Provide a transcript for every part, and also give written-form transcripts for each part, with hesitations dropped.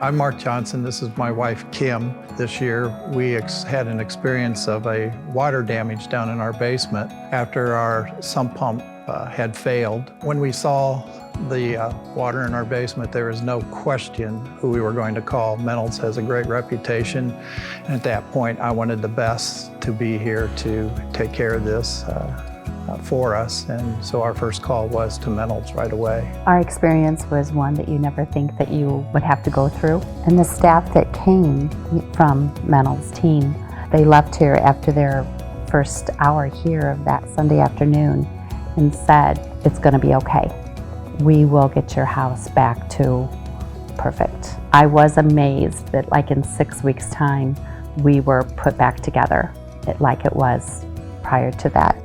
I'm Mark Johnson. This is my wife, Kim. This year, we had an experience of a water damage down in our basement after our sump pump had failed. When we saw the water in our basement, there was no question who we were going to call. Menold has a great reputation. And at that point, I wanted the best to be here to take care of this for us, and so our first call was to Menold right away. Our experience was one that you never think that you would have to go through. And the staff that came from Menold's team, they left here after their first hour here of that Sunday afternoon and said, "It's going to be okay. We will get your house back to perfect." I was amazed that like in 6 weeks' time, we were put back together like it was prior to that.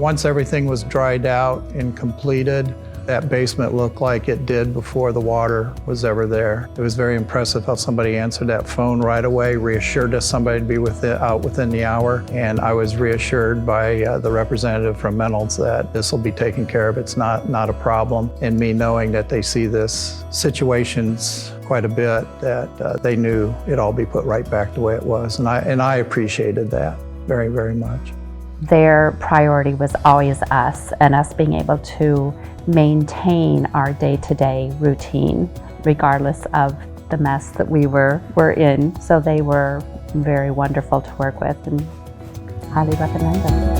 Once everything was dried out and completed, that basement looked like it did before the water was ever there. It was very impressive how somebody answered that phone right away, reassured us somebody would be out within the hour, and I was reassured by the representative from Menold that this will be taken care of. It's not a problem. And me knowing that they see this situations quite a bit, that they knew it'd all be put right back the way it was, and I appreciated that very, very much. Their priority was always us, and us being able to maintain our day-to-day routine regardless of the mess that we were in. So they were very wonderful to work with and highly recommend them.